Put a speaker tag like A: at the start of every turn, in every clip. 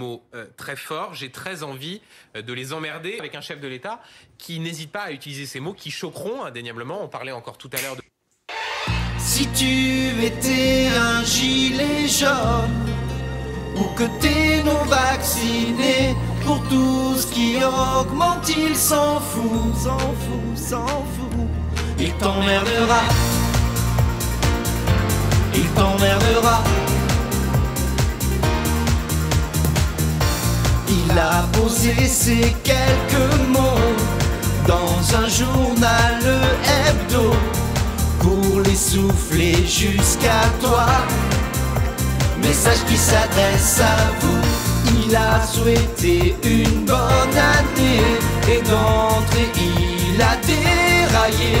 A: mots très forts. J'ai très envie de les emmerder avec un chef de l'État qui n'hésite pas à utiliser ces mots qui choqueront indéniablement. On parlait encore tout à l'heure de...
B: Si tu étais un gilet jaune ou que t'es non vacciné, pour tout ce qui augmente, il s'en fout, s'en fout, s'en fout. Il t'emmerdera, il t'emmerdera. Il a posé ces quelques mots dans un journal hebdo pour les souffler jusqu'à toi. Message qui s'adresse à vous. Il a souhaité une bonne année et d'entrée il a déraillé.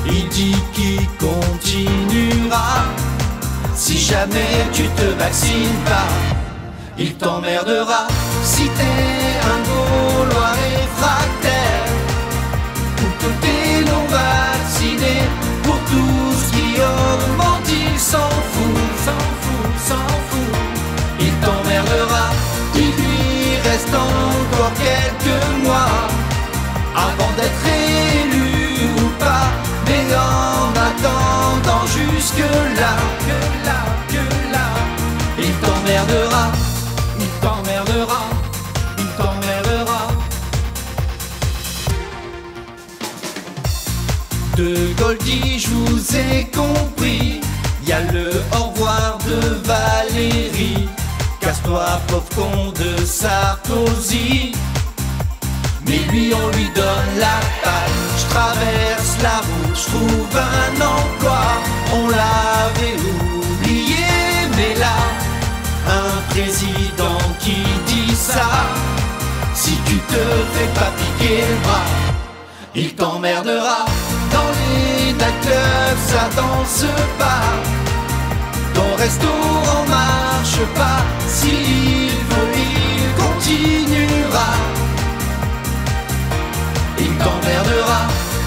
B: Il dit qu'il continuera si jamais tu te vaccines pas. Il t'emmerdera si t'es un Gaulois réfractaire ou que t'es non vacciné. Pour tout ce qui augmente, il s'en fout, s'en fout, s'en fout. Il t'emmerdera, il lui reste encore quelques mois avant d'être élu ou pas. Mais en attendant jusque-là, que là, il t'emmerdera, il t'emmerdera, il t'emmerdera. De Gaulle dit, je vous ai compris. Y a le au revoir de Valérie. Casse-toi, pauvre con de Sarkozy. Mais lui, on lui donne la palle. Je traverse la route, je trouve un emploi. On l'avait oublié, mais là, un président qui dit ça, si tu te fais pas piquer le bras, il t'emmerdera. Dans les nightclubs, ça danse pas. Ton restaurant marche pas. S'il veut, il continuera. Il t'emmerdera.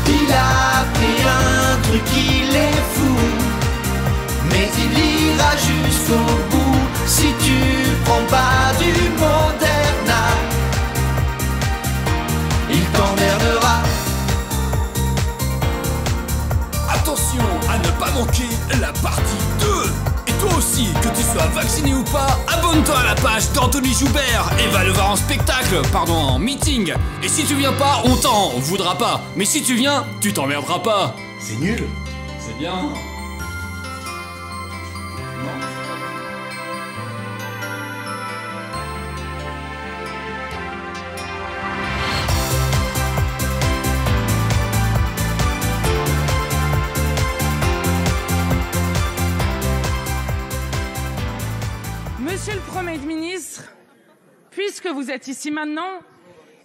B: Il a pris un truc, il est fou. Mais il ira jusqu'au bout. Si tu prends pas du Moderna, il t'emmerdera.
C: Attention à ne pas manquer la partie 2. Et toi aussi, que tu sois vacciné ou pas, abonne-toi à la page d'Anthony Joubert et va le voir en spectacle, en meeting. Et si tu viens pas, on t'en voudra pas. Mais si tu viens, tu t'emmerderas pas.
D: C'est nul.
C: C'est bien.
E: Monsieur le Premier ministre, puisque vous êtes ici maintenant,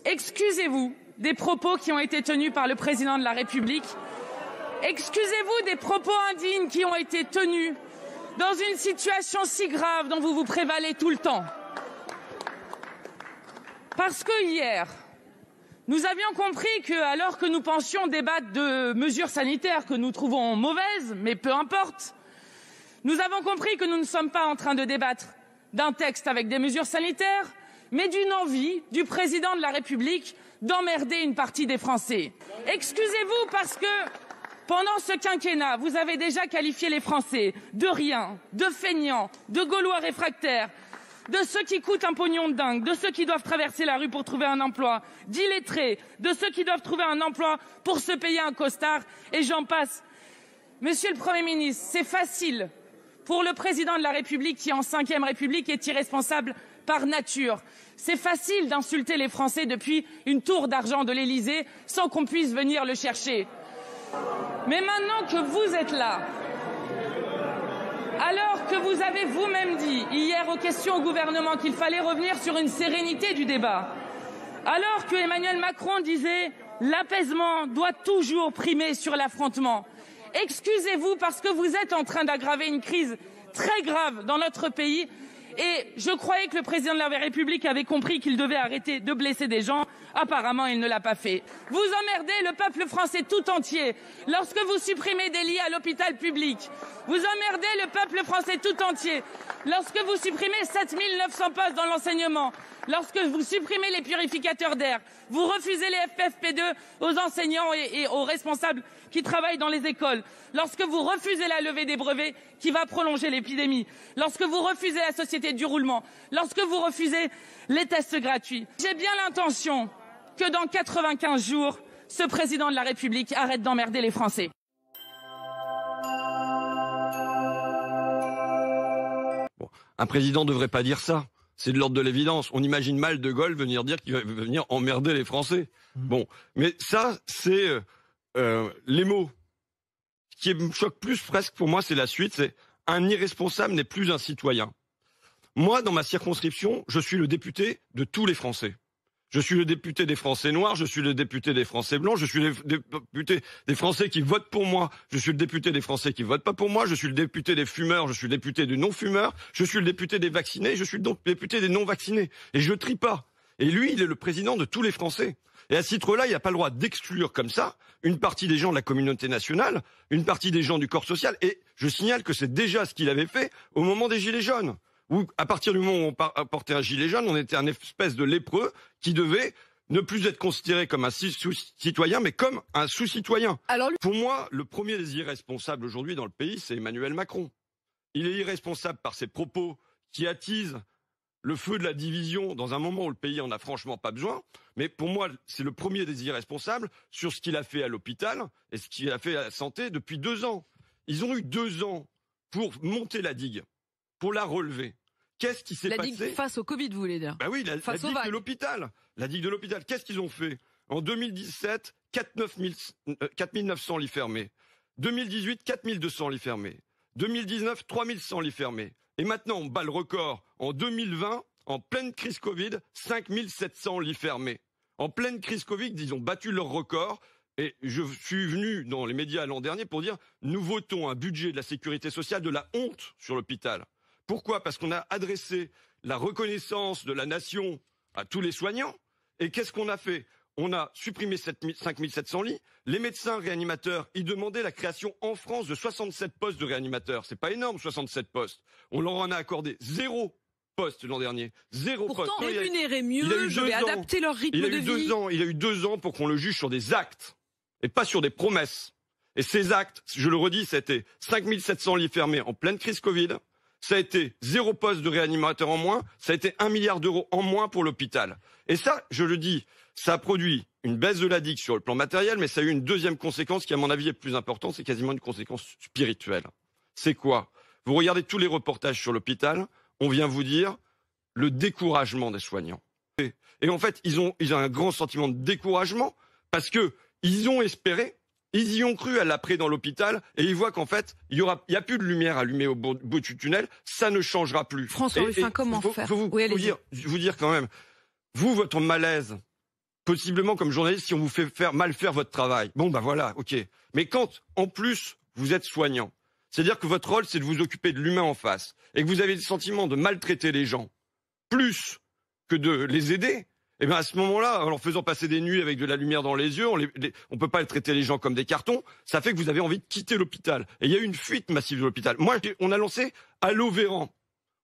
E: excusez-vous des propos qui ont été tenus par le président de la République. Excusez-vous des propos indignes qui ont été tenus dans une situation si grave dont vous vous prévalez tout le temps. Parce que hier, nous avions compris que, alors que nous pensions débattre de mesures sanitaires que nous trouvons mauvaises, mais peu importe, nous avons compris que nous ne sommes pas en train de débattre d'un texte avec des mesures sanitaires, mais d'une envie du président de la République d'emmerder une partie des Français. Excusez-vous parce que pendant ce quinquennat, vous avez déjà qualifié les Français de riens, de feignants, de Gaulois réfractaires, de ceux qui coûtent un pognon de dingue, de ceux qui doivent traverser la rue pour trouver un emploi, d'illettrés, de ceux qui doivent trouver un emploi pour se payer un costard, et j'en passe. Monsieur le Premier ministre, c'est facile pour le président de la République qui, en 5e République, est irresponsable par nature. C'est facile d'insulter les Français depuis une tour d'argent de l'Élysée sans qu'on puisse venir le chercher. Mais maintenant que vous êtes là, alors que vous avez vous-même dit hier aux questions au gouvernement qu'il fallait revenir sur une sérénité du débat, alors que Emmanuel Macron disait l'apaisement doit toujours primer sur l'affrontement, excusez-vous parce que vous êtes en train d'aggraver une crise très grave dans notre pays Et je croyais que le président de la République avait compris qu'il devait arrêter de blesser des gens. Apparemment, il ne l'a pas fait. Vous emmerdez le peuple français tout entier lorsque vous supprimez des lits à l'hôpital public. Vous emmerdez le peuple français tout entier lorsque vous supprimez 7900 postes dans l'enseignement. Lorsque vous supprimez les purificateurs d'air, vous refusez les FFP2 aux enseignants et aux responsables qui travaillent dans les écoles. Lorsque vous refusez la levée des brevets qui va prolonger l'épidémie. Lorsque vous refusez la société du roulement. Lorsque vous refusez les tests gratuits. J'ai bien l'intention que dans 95 jours, ce président de la République arrête d'emmerder les Français.
D: Bon, un président ne devrait pas dire ça. C'est de l'ordre de l'évidence. On imagine mal De Gaulle venir dire qu'il va venir emmerder les Français. Bon, mais ça, c'est les mots. Ce qui me choque plus presque pour moi, c'est la suite. C'est un irresponsable n'est plus un citoyen. Moi, dans ma circonscription, je suis le député de tous les Français. Je suis le député des Français noirs, je suis le député des Français blancs, je suis le député des Français qui votent pour moi, je suis le député des Français qui votent pas pour moi, je suis le député des fumeurs, je suis le député des non-fumeurs, je suis le député des vaccinés, je suis le député des non-vaccinés. Et je trie pas. Et lui, il est le président de tous les Français. Et à ce titre-là, il n'y a pas le droit d'exclure comme ça une partie des gens de la communauté nationale, une partie des gens du corps social. Et je signale que c'est déjà ce qu'il avait fait au moment des Gilets jaunes. Où, à partir du moment où on portait un gilet jaune, on était un espèce de lépreux qui devait ne plus être considéré comme un citoyen, mais comme un sous-citoyen. Alors, pour moi, le premier des irresponsables aujourd'hui dans le pays, c'est Emmanuel Macron. Il est irresponsable par ses propos qui attisent le feu de la division dans un moment où le pays en a franchement pas besoin. Mais pour moi, c'est le premier des irresponsables sur ce qu'il a fait à l'hôpital et ce qu'il a fait à la santé depuis 2 ans. Ils ont eu 2 ans pour monter la digue, pour la relever. Qu'est-ce qui s'est passé?
F: La digue face au Covid, vous voulez dire?
D: Bah oui, la digue de l'hôpital. La digue de l'hôpital. Qu'est-ce qu'ils ont fait? En 2017, 4900 lits fermés. 2018, 4200 lits fermés. 2019, 3100 lits fermés. Et maintenant, on bat le record. En 2020, en pleine crise Covid, 5700 lits fermés. En pleine crise Covid, ils ont battu leur record. Et je suis venu dans les médias l'an dernier pour dire nous votons un budget de la sécurité sociale de la honte sur l'hôpital. Pourquoi? Parce qu'on a adressé la reconnaissance de la nation à tous les soignants. Et qu'est-ce qu'on a fait? On a supprimé 5700 lits. Les médecins réanimateurs, ils demandaient la création en France de 67 postes de réanimateurs. C'est pas énorme, 67 postes. On leur en a accordé 0 poste l'an dernier. 0 poste.
F: Pourtant, rémunérer mieux, devaient adapter leur rythme de vie.
D: Il a eu 2 ans pour qu'on le juge sur des actes et pas sur des promesses. Et ces actes, je le redis, c'était 5700 lits fermés en pleine crise Covid. Ça a été 0 poste de réanimateur en moins, ça a été 1 milliard d'euros en moins pour l'hôpital. Et ça, je le dis, ça a produit une baisse de la digue sur le plan matériel, mais ça a eu une deuxième conséquence qui, à mon avis, est plus importante, c'est quasiment une conséquence spirituelle. C'est quoi? Vous regardez tous les reportages sur l'hôpital, on vient vous dire le découragement des soignants. Et en fait, ils ont un grand sentiment de découragement parce que ils ont espéré. Ils y ont cru à l'après dans l'hôpital et ils voient qu'en fait, il y a plus de lumière allumée au bout du tunnel, ça ne changera plus.
F: François Ruffin, comment faire?
D: Vous dire quand même, vous, votre malaise, possiblement comme journaliste, si on vous fait mal faire votre travail, bon ben voilà, ok. Mais quand, en plus, vous êtes soignant, c'est-à-dire que votre rôle, c'est de vous occuper de l'humain en face et que vous avez le sentiment de maltraiter les gens, plus que de les aider, et bien à ce moment-là, en leur faisant passer des nuits avec de la lumière dans les yeux, on peut pas traiter les gens comme des cartons, ça fait que vous avez envie de quitter l'hôpital. Et il y a eu une fuite massive de l'hôpital. Moi, on a lancé Allo Véran.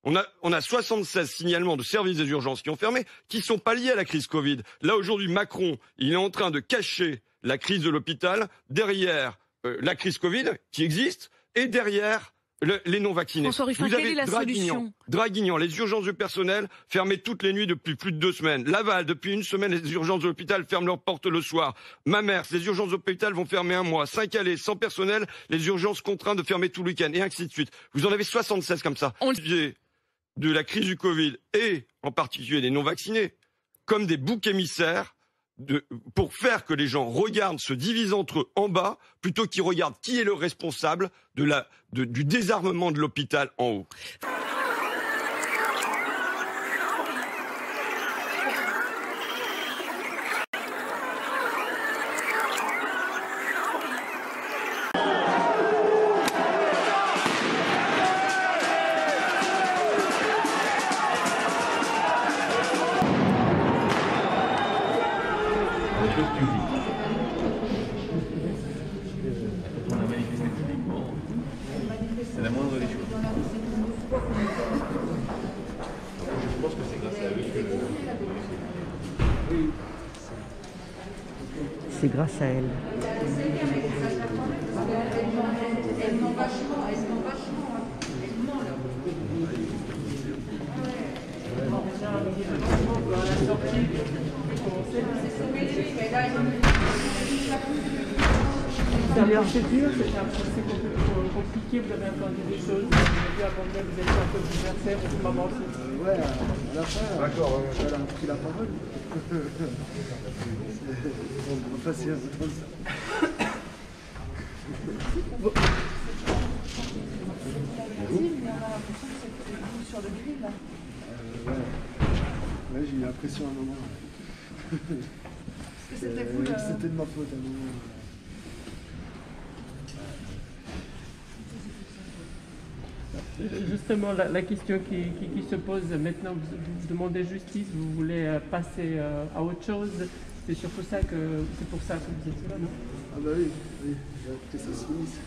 D: On a 76 signalements de services des urgences qui ont fermé, qui sont pas liés à la crise Covid. Là, aujourd'hui, Macron, il est en train de cacher la crise de l'hôpital derrière la crise Covid, qui existe, et derrière les non-vaccinés.
F: François Ruffin, quelle est la solution?
D: Draguignan, les urgences du personnel fermées toutes les nuits depuis plus de 2 semaines. Laval, depuis 1 semaine, les urgences de l'hôpital ferment leurs portes le soir. Mamers, les urgences de l'hôpital vont fermer 1 mois. Saint-Calais, sans personnel, les urgences contraintes de fermer tout le week-end, et ainsi de suite. Vous en avez 76 comme ça. De la crise du Covid, et en particulier des non-vaccinés, comme des boucs émissaires, pour faire que les gens regardent, se divisent entre eux en bas, plutôt qu'ils regardent qui est le responsable du désarmement de l'hôpital en haut.
G: chose publique. On a manifesté publiquement. C'est la moindre des choses. Je pense que c'est grâce à eux que...
H: C'est grâce à elle.
I: L'architecture, c'était un procès compliqué, vous avez entendu des choses, vous avez vu avant vous êtes un peu bouleversé, beaucoup avancé.
J: Ouais, à la fin, d'accord, elle a pris la parole. On va passer un peu comme ça. Ouais, j'ai eu l'impression à un moment. C'était cool. C'était de ma faute à un moment.
I: Justement, la question qui se pose maintenant, vous demandez justice, vous voulez passer à autre chose. C'est surtout ça c'est pour ça que vous êtes là, non?
J: Ah bah oui, j'ai hâte que ça se finisse.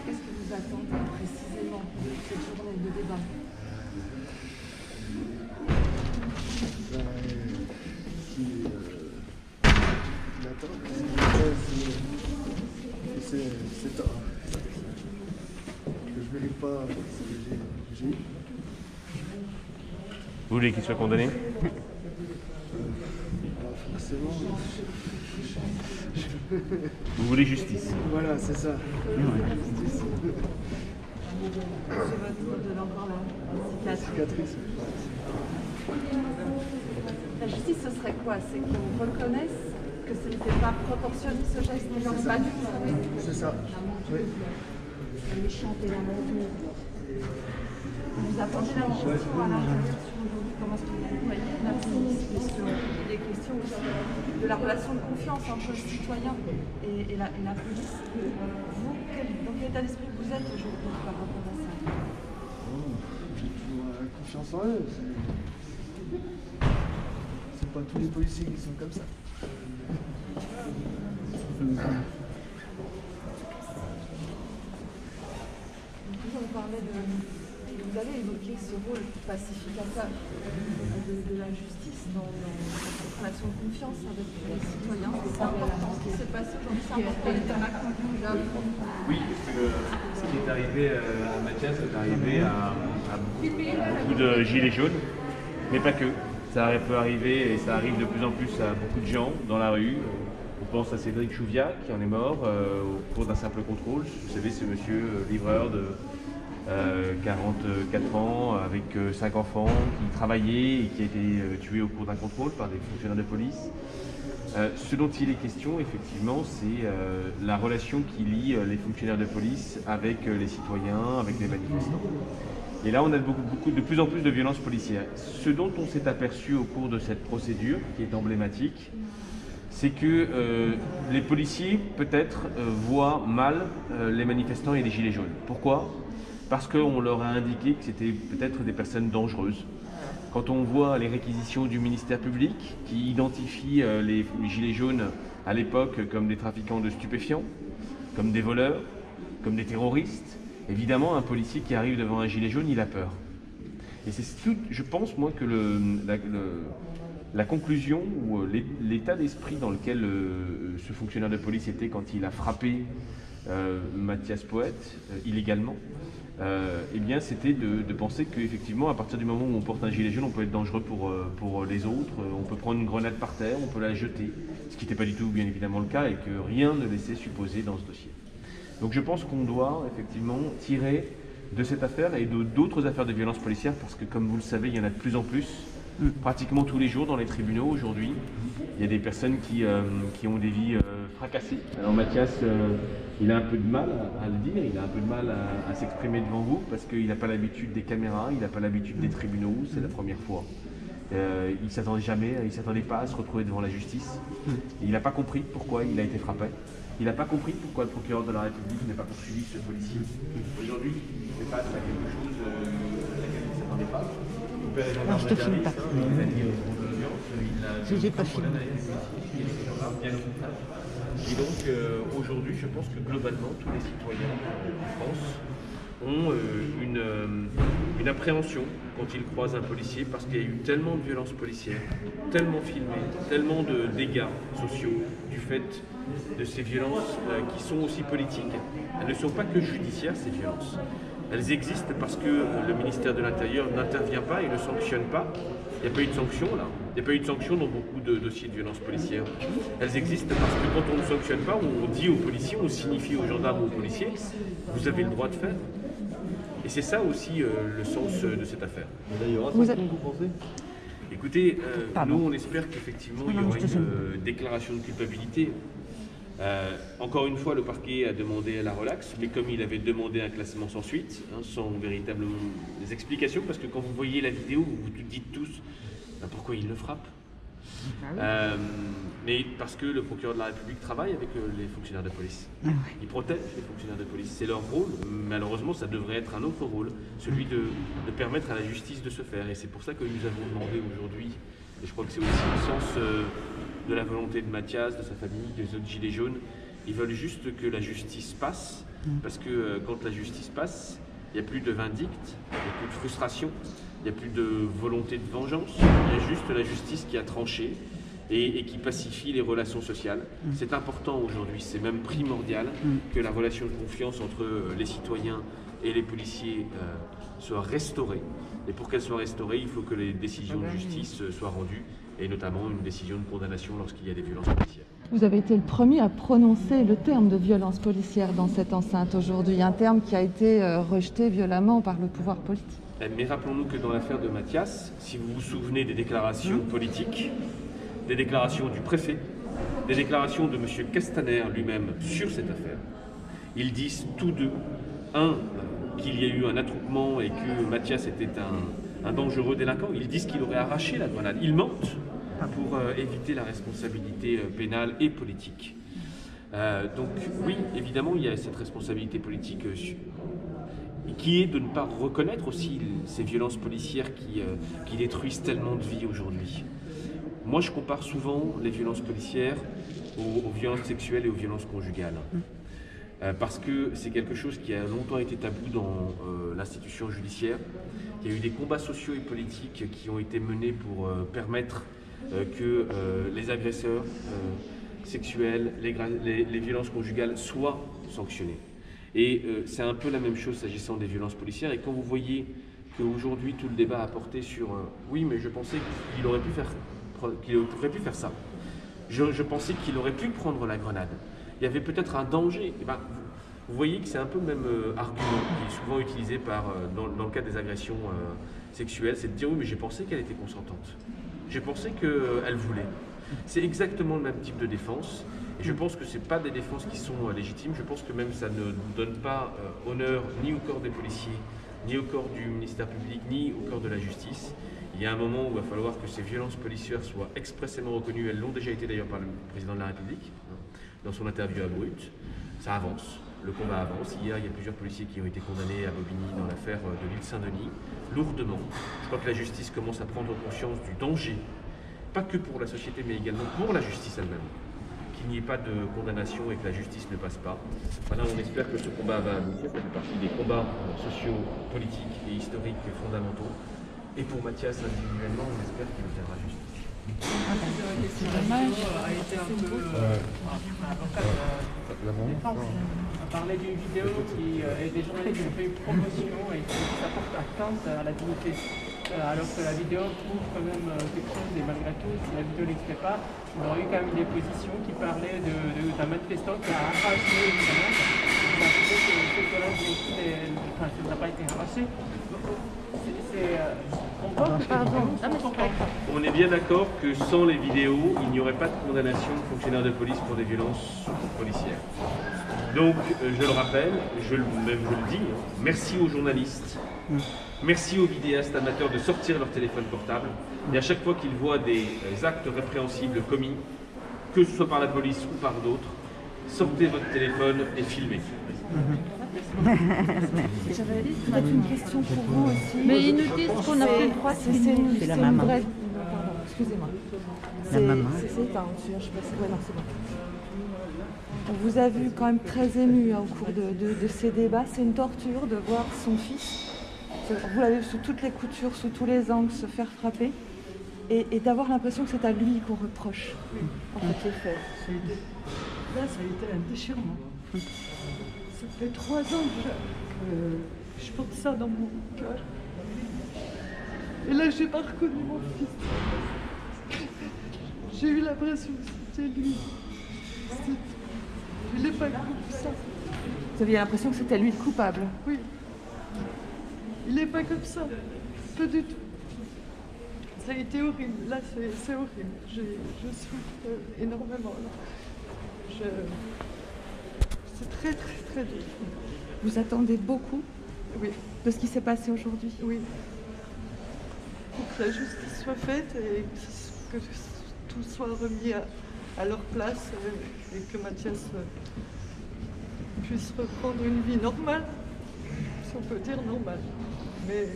K: Qu'est-ce que vous attendez précisément de cette journée de débat? C'est tard. Que je ne mérite pas ce que j'ai eu.
G: Vous voulez qu'il soit condamné?
J: Forcément.
G: Vous voulez justice?
J: Voilà, c'est ça. Justice.
K: Sur votre de l'endroit là,
J: cicatrice.
K: La justice, ce serait quoi? C'est qu'on reconnaisse que ce n'était pas proportionné ce geste, mais j'en ai pas dû.
J: C'est ça. Oui.
K: La méchante et la mauvaise. Vous attendez la réflexion à la réflexion aujourd'hui. Comment est-ce que vous voyez la police? Puisqu'il est question aussi de la relation de confiance entre le citoyen et la police. Vous, dans quel état d'esprit vous êtes aujourd'hui par rapport à ça?
J: J'ai toujours confiance en eux. C'est pas tous les policiers qui sont comme ça.
K: Vous avez évoqué ce rôle pacificateur de la justice dans cette relation de confiance avec les citoyens. C'est important ce qui s'est passé aujourd'hui, c'est important les débats qu'on a eu.
G: Oui, parce que ce qui est arrivé à Mathias est arrivé à beaucoup de gilets jaunes, mais pas que. Ça peut arriver et ça arrive de plus en plus à beaucoup de gens dans la rue. On pense à Cédric Chouviat qui en est mort au cours d'un simple contrôle. Vous savez, ce monsieur livreur de 44 ans avec 5 enfants qui travaillait et qui a été tué au cours d'un contrôle par des fonctionnaires de police. Ce dont il est question, effectivement, c'est la relation qui lie les fonctionnaires de police avec les citoyens, avec les manifestants. Et là, on a de plus en plus de violences policières. Ce dont on s'est aperçu au cours de cette procédure, qui est emblématique, c'est que les policiers, peut-être, voient mal les manifestants et les gilets jaunes. Pourquoi? Parce qu'on leur a indiqué que c'était peut-être des personnes dangereuses. Quand on voit les réquisitions du ministère public, qui identifie les gilets jaunes à l'époque comme des trafiquants de stupéfiants, comme des voleurs, comme des terroristes, évidemment, un policier qui arrive devant un gilet jaune, il a peur. Et c'est tout, je pense, moi, que la conclusion ou l'état d'esprit dans lequel ce fonctionnaire de police était quand il a frappé Mathias Poët illégalement, eh bien, c'était de penser qu'effectivement, à partir du moment où on porte un gilet jaune, on peut être dangereux pour les autres, on peut prendre une grenade par terre, on peut la jeter, ce qui n'était pas du tout, bien évidemment, le cas et que rien ne laissait supposer dans ce dossier. Donc je pense qu'on doit effectivement tirer de cette affaire et d'autres affaires de violence policière parce que, comme vous le savez, il y en a de plus en plus, pratiquement tous les jours dans les tribunaux aujourd'hui. Il y a des personnes qui ont des vies fracassées. Alors Mathias, il a un peu de mal à le dire, il a un peu de mal à s'exprimer devant vous parce qu'il n'a pas l'habitude des caméras, il n'a pas l'habitude des tribunaux, c'est la première fois. Il ne s'attendait pas à se retrouver devant la justice. Il n'a pas compris pourquoi il a été frappé. Il n'a pas compris pourquoi le procureur de la République n'a pas poursuivi ce policier. Aujourd'hui, il fait face à quelque chose à laquelle il ne s'attendait pas.
H: Non, je te filme pas. J'ai pas filmé.
G: Et donc aujourd'hui, je pense que globalement, tous les citoyens en France ont une appréhension quand ils croisent un policier parce qu'il y a eu tellement de violences policières, tellement filmées, tellement de dégâts sociaux du fait de ces violences qui sont aussi politiques. Elles ne sont pas que judiciaires, ces violences. Elles existent parce que le ministère de l'Intérieur n'intervient pas et ne sanctionne pas. Il n'y a pas eu de sanction là. Il n'y a pas eu de sanction dans beaucoup de dossiers de violences policières. Elles existent parce que quand on ne sanctionne pas, on dit aux policiers, on signifie aux gendarmes ou aux policiers, vous avez le droit de faire. Et c'est ça aussi le sens de cette affaire.
J: D'ailleurs, vous pensez ?
G: Écoutez, nous on espère qu'effectivement il y aura une déclaration de culpabilité. Encore une fois, le parquet a demandé la relaxe, mais comme il avait demandé un classement sans suite, sans véritablement des explications, parce que quand vous voyez la vidéo, vous vous dites tous pourquoi il le frappe. Mais parce que le procureur de la République travaille avec les fonctionnaires de police. Il protège les fonctionnaires de police. C'est leur rôle. Malheureusement, ça devrait être un autre rôle, celui de permettre à la justice de se faire. Et c'est pour ça que nous avons demandé aujourd'hui, et je crois que c'est aussi le sens de la volonté de Mathias, de sa famille, des autres gilets jaunes, ils veulent juste que la justice passe, parce que quand la justice passe, il n'y a plus de vindicte, il n'y a plus de frustration, il n'y a plus de volonté de vengeance, il y a juste la justice qui a tranché et qui pacifie les relations sociales. C'est important aujourd'hui, c'est même primordial que la relation de confiance entre les citoyens et les policiers soit restaurée. Et pour qu'elle soit restaurée, il faut que les décisions de justice soient rendues, et notamment une décision de condamnation lorsqu'il y a des violences policières.
K: Vous avez été le premier à prononcer le terme de violence policière dans cette enceinte aujourd'hui, un terme qui a été rejeté violemment par le pouvoir politique.
G: Mais rappelons-nous que dans l'affaire de Mathias, si vous vous souvenez des déclarations politiques, des déclarations du préfet, des déclarations de M. Castaner lui-même sur cette affaire, ils disent tous deux, qu'il y a eu un attroupement et que Mathias était un dangereux délinquant. Ils disent qu'il aurait arraché la grenade. Ils mentent pour éviter la responsabilité pénale et politique. Donc oui, évidemment, il y a cette responsabilité politique qui est de ne pas reconnaître aussi ces violences policières qui détruisent tellement de vies aujourd'hui. Moi, je compare souvent les violences policières aux violences sexuelles et aux violences conjugales. Parce que c'est quelque chose qui a longtemps été tabou dans l'institution judiciaire. Il y a eu des combats sociaux et politiques qui ont été menés pour permettre que les agresseurs sexuels, les violences conjugales soient sanctionnés. Et c'est un peu la même chose s'agissant des violences policières. Et quand vous voyez qu'aujourd'hui tout le débat a porté sur oui, mais je pensais qu'il aurait pu faire ça. Je pensais qu'il aurait pu prendre la grenade. Il y avait peut-être un danger. Et ben, vous voyez que c'est un peu le même argument qui est souvent utilisé dans le cas des agressions sexuelles, c'est de dire oui, mais j'ai pensé qu'elle était consentante. J'ai pensé qu'elle voulait. C'est exactement le même type de défense. Et je pense que ce n'est pas des défenses qui sont légitimes. Je pense que même ça ne donne pas honneur ni au corps des policiers, ni au corps du ministère public, ni au corps de la justice. Il y a un moment où il va falloir que ces violences policières soient expressément reconnues. Elles l'ont déjà été d'ailleurs par le président de la République, dans son interview à Brut. Ça avance, le combat avance. Hier, il y a plusieurs policiers qui ont été condamnés à Bobigny dans l'affaire de l'île Saint-Denis, lourdement. Je crois que la justice commence à prendre conscience du danger, pas que pour la société, mais également pour la justice elle-même. Qu'il n'y ait pas de condamnation et que la justice ne passe pas. Voilà, on espère que ce combat va aboutir. Ça fait partie des combats sociaux, politiques et historiques fondamentaux. Et pour Mathias individuellement, on espère qu'il obtiendra justice.
E: C'est dommage.
I: A été un peu on parlait d'une vidéo et des journalistes qui ont fait une promotion et qui s'apporte atteinte à la dignité. Alors que la vidéo prouve quand même quelque chose et malgré tout, si la vidéo n'existait pas, on aurait eu quand même des positions qui parlaient d'un manifestant qui a arraché évidemment. Ça n'a pas été arraché.
G: On est bien d'accord que sans les vidéos, il n'y aurait pas de condamnation de fonctionnaires de police pour des violences policières. Donc, je le rappelle, je le dis, merci aux journalistes, merci aux vidéastes amateurs de sortir leur téléphone portable. Et à chaque fois qu'ils voient des actes répréhensibles commis, que ce soit par la police ou par d'autres, sortez votre téléphone et filmez.
K: J'avais peut-être une question pour vous aussi.
F: Mais ils nous disent qu'on a fait 3 minutes.
K: C'est la maman. Pardon, excusez-moi.
F: La maman.
K: C'est éteint, je sais pas. Ouais, non, c'est bon. On vous a vu quand même très ému au cours de ces débats. C'est une torture de voir son fils, vous l'avez vu sous toutes les coutures, sous tous les angles, se faire frapper et d'avoir l'impression que c'est à lui qu'on reproche en fait les faits.
J: Là, ça a été un déchirement. Ça fait 3 ans que je porte ça dans mon cœur. Et là, j'ai pas reconnu mon fils. J'ai eu l'impression que c'était lui. Il n'est pas comme ça.
K: Vous aviez l'impression que c'était lui le coupable?
J: Oui. Il n'est pas comme ça. Pas du tout. Ça a été horrible. Là, c'est horrible. Je souffre énormément. C'est très, très, très dur.
K: Vous attendez beaucoup
J: oui.
K: de ce qui s'est passé aujourd'hui?
J: Oui. Pour que la justice soit faite et que tout soit remis à leur place et que Mathias puisse reprendre une vie normale, si on peut dire normale. Mais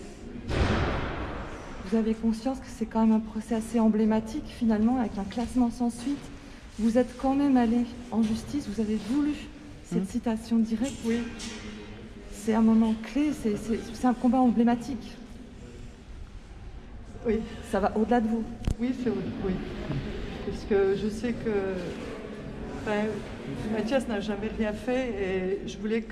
K: vous avez conscience que c'est quand même un procès assez emblématique finalement, avec un classement sans suite. Vous êtes quand même allé en justice, vous avez voulu cette citation directe.
J: Oui.
K: C'est un moment clé, c'est un combat emblématique.
J: Oui.
K: Ça va au-delà de vous.
J: Oui, c'est oui. Parce que je sais que Mathias n'a jamais rien fait et on voulait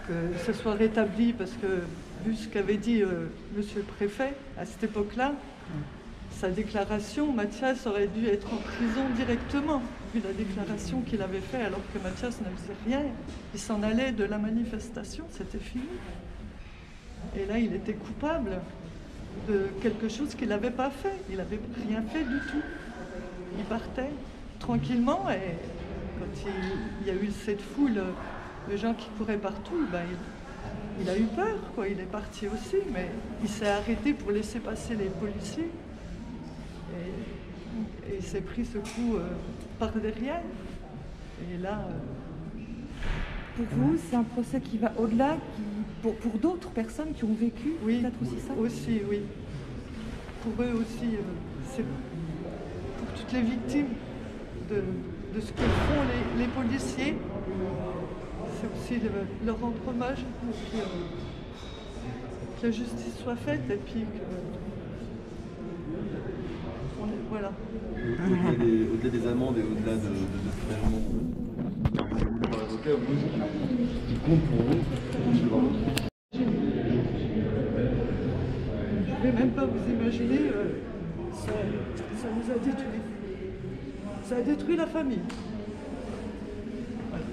J: que ce soit rétabli parce que, vu ce qu'avait dit monsieur le préfet à cette époque-là, sa déclaration, Mathias aurait dû être en prison directement, vu la déclaration qu'il avait faite alors que Mathias ne faisait rien. Il s'en allait de la manifestation, c'était fini. Et là, il était coupable de quelque chose qu'il n'avait pas fait. Il n'avait rien fait du tout. Il partait tranquillement et quand il y a eu cette foule de gens qui couraient partout, il a eu peur, quoi. Il est parti aussi, mais il s'est arrêté pour laisser passer les policiers. Et il s'est pris ce coup par derrière. Et là...
K: Pour vous, c'est un procès qui va au-delà, pour d'autres personnes qui ont vécu peut-être aussi ça?
J: Aussi, oui. Pour eux aussi, c'est pour toutes les victimes de ce que font les policiers. C'est aussi leur rendre hommage, que la justice soit faite et puis que... Voilà.
H: Au-delà des amendes et au-delà de ce paiement, qui compte pour vous?
J: Je ne vais même pas vous imaginer, ça nous a détruit. Ça a détruit la famille. Voilà.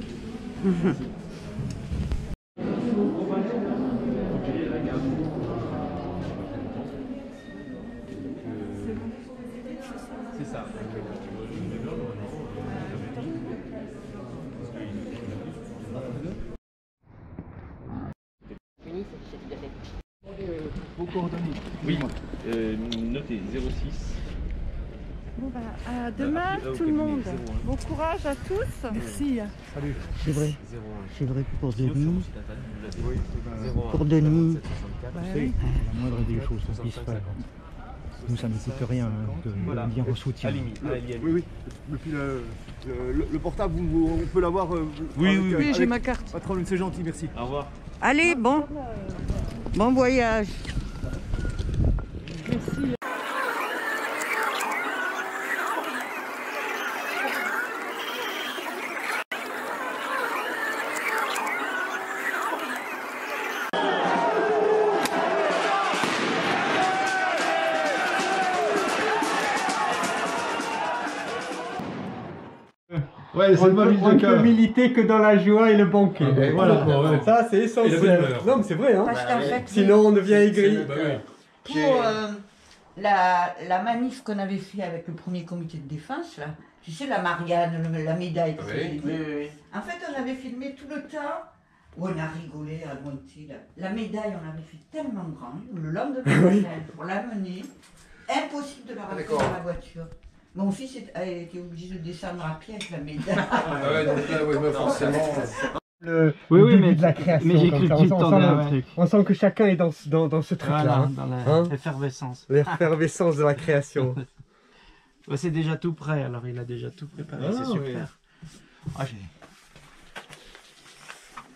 G: C'est ça.
J: Vos coordonnées.
G: Oui, notez 06.
K: Bon à demain tout le monde. Bon courage à tous.
J: Merci.
L: Salut. C'est vrai. C'est vrai que pour Denis. Pour Denis.
M: La moindre des choses, ça se disparaît. Nous, ça ne coûte rien de venir au soutien.
H: Oui. Et puis le portable, on peut l'avoir.
J: Oui, j'ai ma carte.
H: Patron, c'est gentil, merci.
G: Au revoir.
L: Allez, bon voyage.
J: Merci.
M: Ouais, on ne peut militer que dans la joie et le banquet.
N: Ah ben,
M: voilà,
N: ouais.
M: Ça c'est essentiel. Non mais c'est vrai, hein.
O: Parce qu'en fait,
M: sinon on devient aigri.
O: Pour la manif qu'on avait fait avec le premier comité de défense, là, tu sais, la Marianne, la médaille.
A: Oui.
O: En fait, on avait filmé tout le temps où on a rigolé à Monty. La médaille, on l'avait fait tellement grande, le lendemain pour l'amener, impossible de la ramener dans la voiture. Mon fils a été obligé de descendre à pied avec la médaille.
A: Ah ouais, donc là, forcément.
N: Le
P: Oui,
N: début
P: mais
N: de la création.
P: mais j'ai
N: comme
P: cru
N: ça.
P: que tu t'entendais, ouais.
N: On sent que chacun est dans ce truc-là.
P: Voilà,
N: hein.
P: dans l'effervescence.
N: L'effervescence de la création.
P: Ouais, c'est déjà tout prêt, alors il a déjà tout préparé,
N: Ah,
P: c'est super.
N: oui.
P: Ah,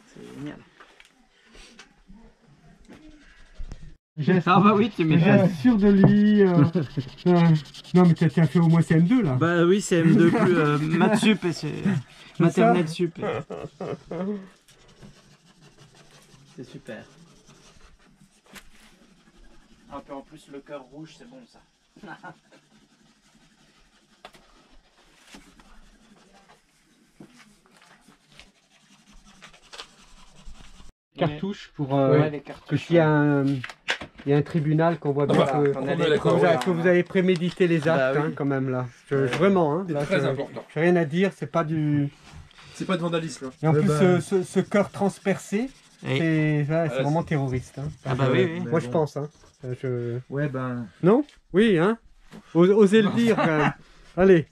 P: c'est génial. Ah bah oui, tu m'étonnes.
N: J'ai sûr de lui. Non mais tu as fait au moins CM2 là.
P: Bah oui, CM2 plus maths sup et c'est maternelle sup. C'est super. Ah puis en plus le cœur rouge, c'est bon ça.
N: Cartouche pour
P: les cartouches,
N: que s'il y a un tribunal qu'on voit bien que vous avez prémédité les actes hein, quand même là. Vraiment hein.
H: C'est très important.
N: J'ai rien à dire, c'est pas du.
H: C'est pas de vandalisme.
N: Et en plus ce cœur transpercé, c'est vraiment terroriste. Hein.
P: Ah bah oui.
N: Moi je pense hein.
P: Ouais ben.
N: Non? Oui hein. Osez le dire quand même. Allez.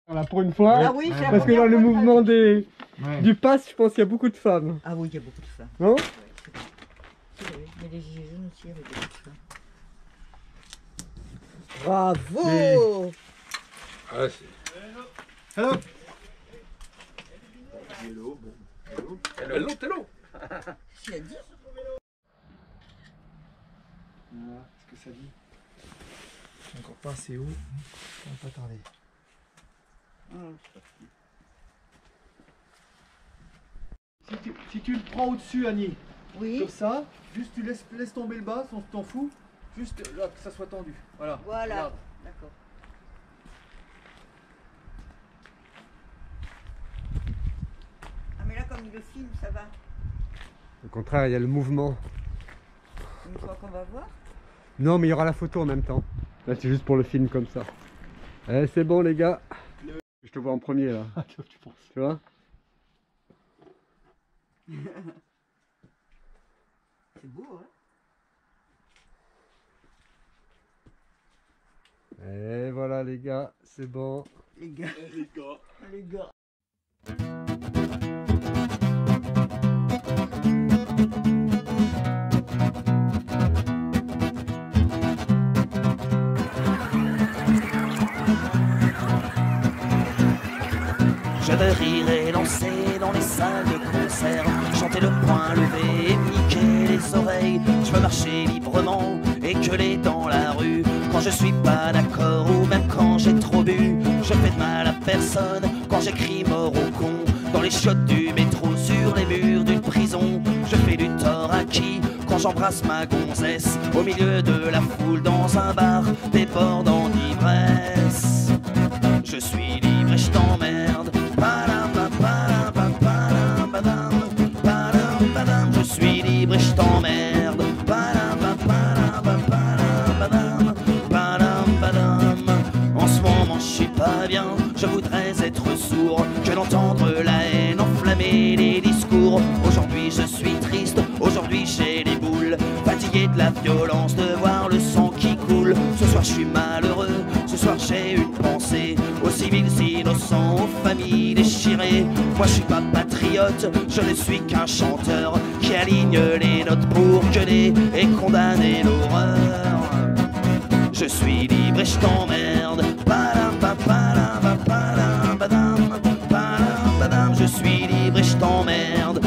N: Voilà pour une fois.
O: Ah oui,
N: parce que dans le mouvement du pass, je pense qu'il y a beaucoup de femmes.
O: Ah oui, il y a beaucoup de femmes.
N: Non?
O: Mais les gilets jaunes aussi, il y avait beaucoup de femmes. Bravo!
H: Ah, hello!
O: Hello, bon.
H: Hello, hello!
O: Qui a dit?
N: Voilà, ce que ça dit. Encore pas assez haut. Ça va pas tarder. Si tu le prends au-dessus, Annie,
O: oui.
N: Comme ça, juste tu laisses tomber le bas, on t'en fout, juste là, que ça soit tendu. Voilà.
O: Voilà, d'accord. Ah mais là comme il le filme, ça va.
N: Au contraire, il y a le mouvement.
O: Une fois qu'on va voir.
N: Non, mais il y aura la photo en même temps. Là, c'est juste pour le film comme ça. Eh, c'est bon, les gars. Je te vois en premier, là. Tu vois?
O: C'est beau, hein?
N: Et voilà, les gars, c'est bon.
O: Les gars. Les gars.
B: Je veux rire et danser dans les salles de concert, chanter le poing levé et niquer les oreilles. Je veux marcher librement et gueuler dans la rue quand je suis pas d'accord ou même quand j'ai trop bu. Je fais de mal à personne quand j'écris mort au con dans les chiottes du métro, sur les murs d'une prison. Je fais du tort à qui quand j'embrasse ma gonzesse au milieu de la foule dans un bar débordant d'ivresse. Je suis libre et je t'emmerde. Je suis libre et je t'emmerde. En ce moment je suis pas bien, je voudrais être sourd que d'entendre la haine enflammer les discours. Aujourd'hui je suis triste, aujourd'hui j'ai les boules, fatigué de la violence, de voir le sang qui coule. Ce soir je suis malheureux, ce soir j'ai une pensée aux civils innocents, aux familles déchirées. Moi je suis pas patriote, je ne suis qu'un chanteur qui aligne les notes pour gueuler et condamner l'horreur. Je suis libre et je t'emmerde. Je suis libre et je t'emmerde.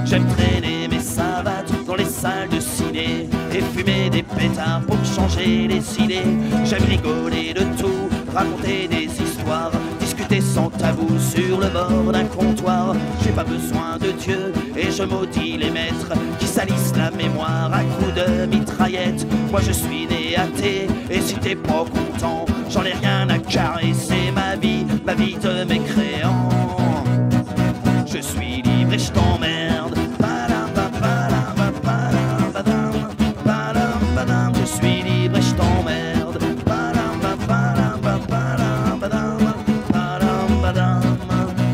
B: J'aime traîner mes savates dans les salles de ciné et fumer des pétards pour changer les idées. J'aime rigoler de tout, raconter des histoires, discuter sans tabou sur le bord d'un comptoir. J'ai pas besoin de Dieu et je maudis les maîtres qui salissent la mémoire à coups de mitraillette. Moi je suis né athée et si t'es pas content, j'en ai rien à carrer, c'est ma vie de mécréant. Je suis libre et je t'emmerde. Je suis libre et je t'emmerde.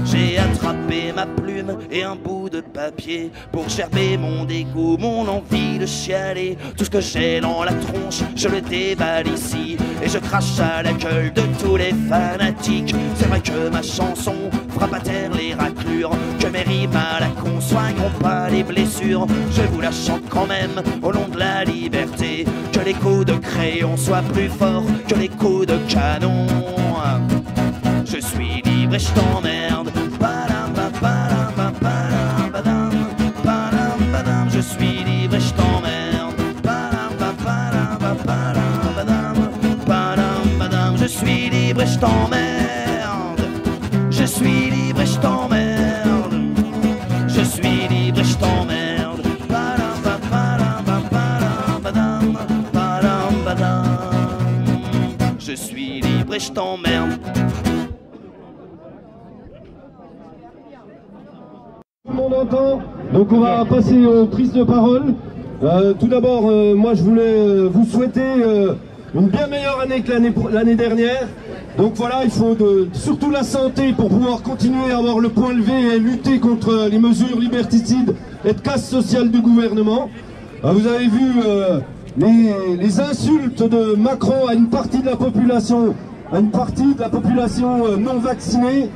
B: J'ai attrapé ma plume et un bout de papier. papier pour gerber mon dégoût, mon envie de chialer. Tout ce que j'ai dans la tronche, je le déballe ici et je crache à la gueule de tous les fanatiques. C'est vrai que ma chanson frappe à terre les raclures, que mes rimes à la con soigneront pas les blessures. Je vous la chante quand même au nom de la liberté, que les coups de crayon soient plus forts que les coups de canon. Je suis libre et je t'emmerde. Je suis libre et je t'emmerde. Je suis libre et je t'emmerde. Je suis libre et je t'emmerde. Je suis libre et je t'emmerde. Je suis libre et je t'emmerde.
Q: Tout le monde entend, donc on va passer aux prises de parole. Tout d'abord, moi je voulais vous souhaiter une bien meilleure année que l'année dernière. Donc voilà, il faut surtout la santé pour pouvoir continuer à avoir le point levé et lutter contre les mesures liberticides et de casse sociale du gouvernement. Vous avez vu les insultes de Macron à une partie de la population, non vaccinée.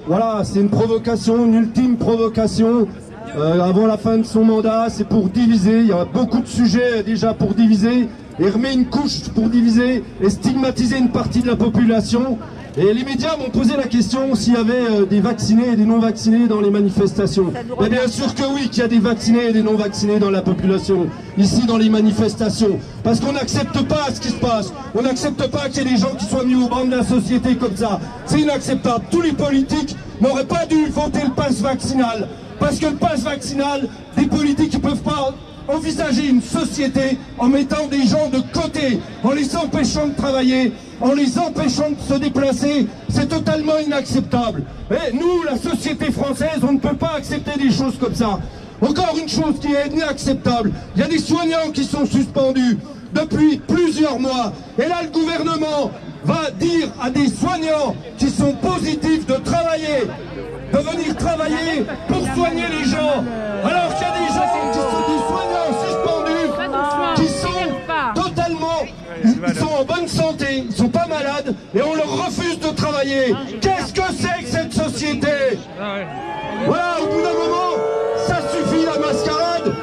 Q: Voilà, c'est une provocation, une ultime provocation avant la fin de son mandat. C'est pour diviser, il y a beaucoup de sujets déjà pour diviser, et remet une couche pour diviser et stigmatiser une partie de la population. Et les médias m'ont posé la question s'il y avait des vaccinés et des non vaccinés dans les manifestations. Et bien sûr que oui, qu'il y a des vaccinés et des non vaccinés dans la population, ici dans les manifestations. Parce qu'on n'accepte pas ce qui se passe. On n'accepte pas qu'il y ait des gens qui soient mis au banc de la société comme ça. C'est inacceptable. Tous les politiques n'auraient pas dû voter le pass vaccinal. Parce que le pass vaccinal, des politiques ne peuvent pas envisager une société en mettant des gens de côté, en les empêchant de travailler, en les empêchant de se déplacer. C'est totalement inacceptable. Et nous, la société française, on ne peut pas accepter des choses comme ça. Encore une chose qui est inacceptable, il y a des soignants qui sont suspendus depuis plusieurs mois. Et là, le gouvernement va dire à des soignants qui sont positifs de travailler, de venir travailler pour soigner les gens. Alors qu'il y a des gens qui sont des soignants suspendus, qui sont totalement, ils sont en bonne santé, ils sont pas malades, et on leur refuse de travailler. Qu'est-ce que c'est que cette société? Voilà, au bout d'un moment, ça suffit la mascarade.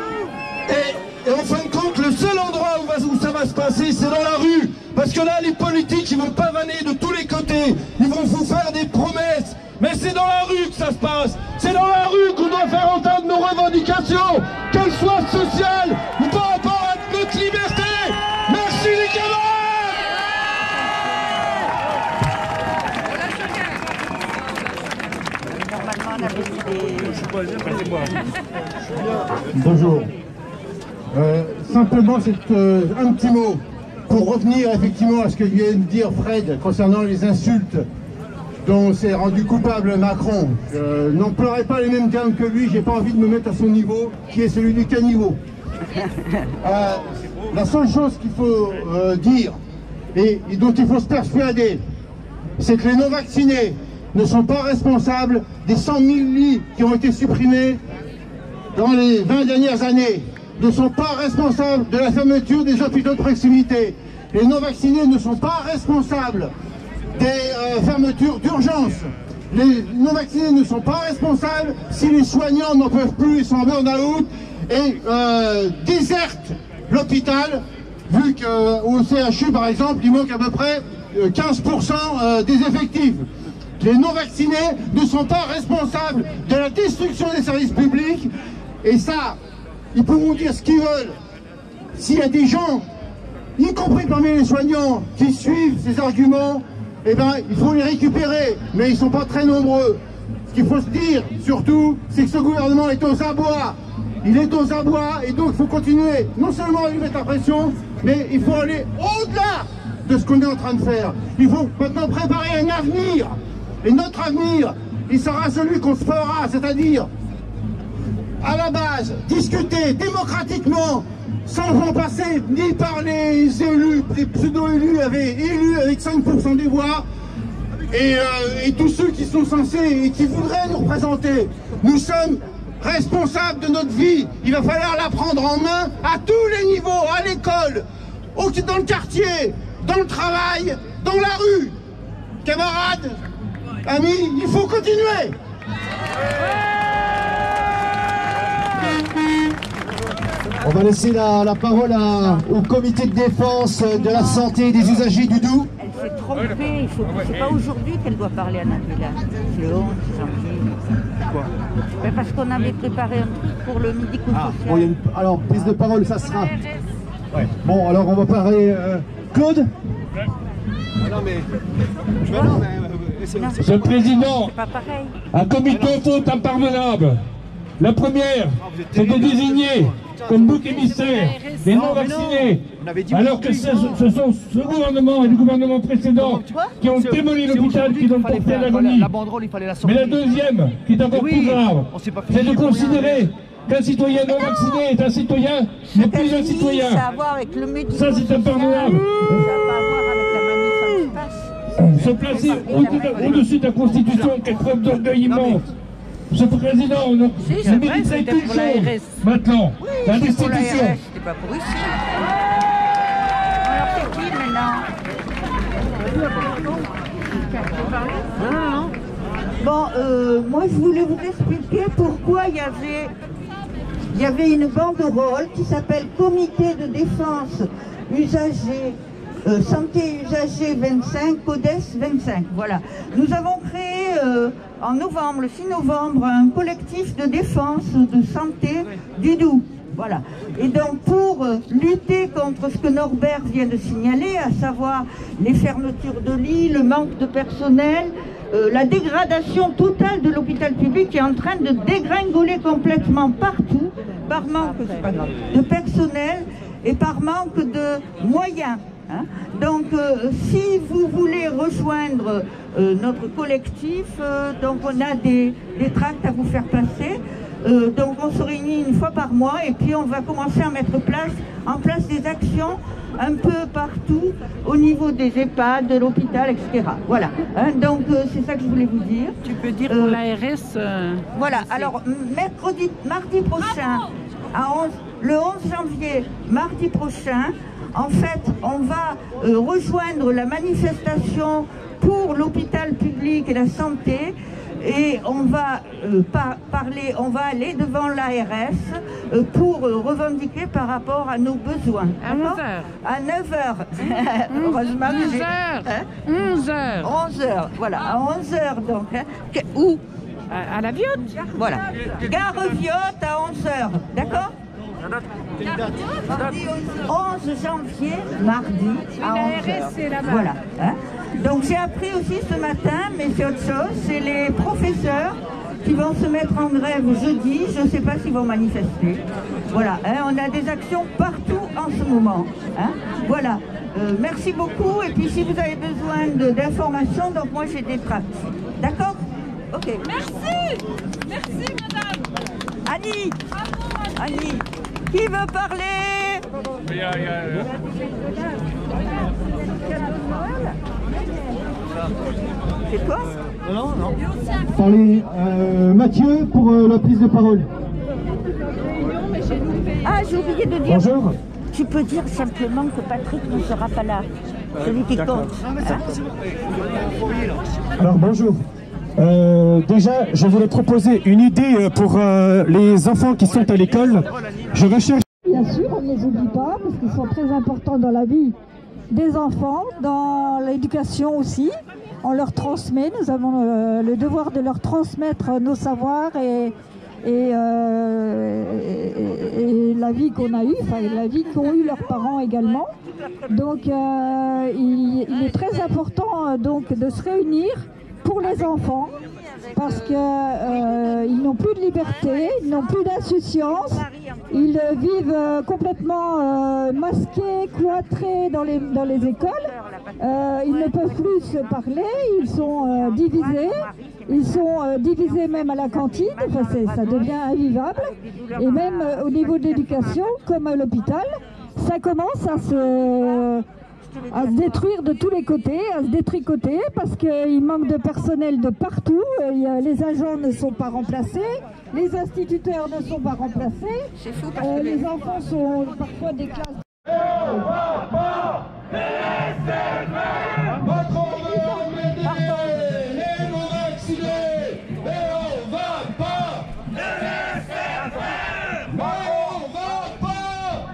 Q: Et en fin de compte, le seul endroit où ça va se passer, c'est dans la rue. Parce que là, les politiques, ils vont pavaner de tous les côtés. Ils vont vous faire des promesses. Mais c'est dans la rue que ça se passe. C'est dans la rue qu'on doit faire entendre nos revendications, qu'elles soient sociales ou par rapport à notre liberté. Merci les
H: Bonjour. Simplement, c'est un petit mot pour revenir effectivement à ce que vient de dire Fred concernant les insultes dont s'est rendu coupable Macron. Je n'emploierai pas les mêmes termes que lui, j'ai pas envie de me mettre à son niveau, qui est celui du caniveau. La seule chose qu'il faut dire, et dont il faut se persuader, c'est que les non-vaccinés ne sont pas responsables des 100 000 lits qui ont été supprimés dans les 20 dernières années, ne sont pas responsables de la fermeture des hôpitaux de proximité. Les non-vaccinés ne sont pas responsables des fermetures d'urgence. Les non-vaccinés ne sont pas responsables si les soignants n'en peuvent plus, ils sont en burn-out et désertent l'hôpital, vu qu'au CHU par exemple, il manque à peu près 15% des effectifs. Les non-vaccinés ne sont pas responsables de la destruction des services publics, et ça, ils pourront dire ce qu'ils veulent. S'il y a des gens, y compris parmi les soignants, qui suivent ces arguments, eh ben, il faut les récupérer, mais ils ne sont pas très nombreux. Ce qu'il faut se dire, surtout, c'est que ce gouvernement est aux abois. Il est aux abois, et donc il faut continuer, non seulement à lui mettre la pression, mais il faut aller au-delà de ce qu'on est en train de faire. Il faut maintenant préparer un avenir. Et notre avenir, il sera celui qu'on se fera, c'est-à-dire, à la base, discuter démocratiquement, sans en passer ni par les élus, les pseudo-élus élus avec 5% des voix, et tous ceux qui sont censés et qui voudraient nous représenter. Nous sommes responsable de notre vie. Il va falloir la prendre en main à tous les niveaux, à l'école, dans le quartier, dans le travail, dans la rue. Camarades, amis, il faut continuer.
Q: On va laisser la parole au comité de défense de la santé et des usagers du Doubs.
F: Elle s'est trompée, c'est pas aujourd'hui qu'elle doit parler à notre village, c'est le 11 janvier.
Q: Pourquoi?
F: Parce qu'on avait préparé un truc pour le médico-social.
Q: Bon, alors, prise de parole, ça sera... Ouais. Bon, alors on va parler... Claude?
N: Non mais...
R: Monsieur le Président, un comité faute impardonnable. La première, c'est de désigner comme bouc émissaire les non-vaccinés, alors que ce sont ce gouvernement et le gouvernement précédent qui ont démoli l'hôpital, qui l'ont porté à l'agonie. Mais la deuxième, qui est encore plus grave, c'est de considérer qu'un citoyen non vacciné est un citoyen, n'est plus un citoyen. Ça, c'est impardonnable. Se placer au-dessus de la Constitution, quelle preuve d'orgueil immense. Monsieur le Président, on mériterait une chose maintenant, la destitution.
F: C'était pas pour ici. Alors c'est qui maintenant?
O: Bon, moi je voulais vous expliquer pourquoi il y avait une banderole qui s'appelle Comité de défense usagers. Santé usagers 25, CODES 25, voilà. Nous avons créé en novembre, le 6 novembre, un collectif de défense de santé du Doubs, voilà. Et donc pour lutter contre ce que Norbert vient de signaler, à savoir les fermetures de lits, le manque de personnel, la dégradation totale de l'hôpital public qui est en train de dégringoler complètement partout, par manque de personnel et par manque de moyens. Donc si vous voulez rejoindre notre collectif, donc on a des tracts à vous faire passer, donc on se réunit une fois par mois et puis on va commencer à mettre en place des actions un peu partout au niveau des EHPAD, de l'hôpital, etc. Voilà, donc c'est ça que je voulais vous dire.
F: Tu peux dire pour l'ARS
O: voilà, alors mardi prochain, le 11 janvier, mardi prochain, en fait, on va rejoindre la manifestation pour l'hôpital public et la santé et on va on va aller devant l'ARS pour revendiquer par rapport à nos besoins.
F: À 9h.
O: À 9h. Heureusement
F: 11h.
O: 11h, voilà, à 11h donc. Où?
F: À la Viotte.
O: Voilà. Gare Viotte à 11h, d'accord? 11 janvier, mardi, à 11h. Voilà. Donc j'ai appris aussi ce matin, mais c'est autre chose, c'est les professeurs qui vont se mettre en grève jeudi, je ne sais pas s'ils vont manifester. Voilà, on a des actions partout en ce moment. Voilà, merci beaucoup, et puis si vous avez besoin d'informations, donc moi j'ai des tracts. D'accord? Ok.
E: Merci. Merci madame.
O: Annie. Annie. Qui veut parler? C'est toi?
Q: Non. Parlez, Mathieu, pour la prise de parole.
O: Ah, j'ai oublié de dire.
Q: Bonjour.
O: Tu peux dire simplement que Patrick ne sera pas là. Celui qui compte.
Q: Alors, bonjour. Déjà, je voulais proposer une idée pour les enfants qui sont à l'école. Je recherche...
S: Bien sûr, on ne les oublie pas parce qu'ils sont très importants dans la vie des enfants, dans l'éducation aussi. On leur transmet, nous avons le devoir de leur transmettre nos savoirs et la vie qu'on a eue, enfin la vie qu'ont eu leurs parents également. Donc il est très important donc de se réunir pour les enfants parce qu'ils n'ont plus de liberté, ils n'ont plus d'insouciance, ils vivent complètement masqués, cloîtrés dans les écoles, ils ne peuvent plus se parler, ils sont divisés même à la cantine, enfin, ça devient invivable, et même au niveau de l'éducation, comme à l'hôpital, ça commence à se détruire de tous les côtés, à se détricoter, parce qu'il manque de personnel de partout. Les agents ne sont pas remplacés, les instituteurs ne sont pas remplacés.
O: C'est fou parce que
S: les enfants sont parfois des classes.
B: On va pas laisser faire. Macron veut emmerder les non-vaccinés, mais on va pas laisser faire. On va pas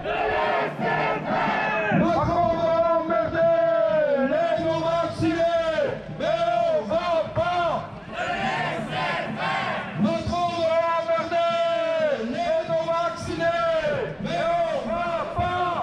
B: laisser faire. Macron veut emmerder les non-vaccinés, mais on va pas laisser faire. Macron veut emmerder les non-vaccinés, mais on va pas.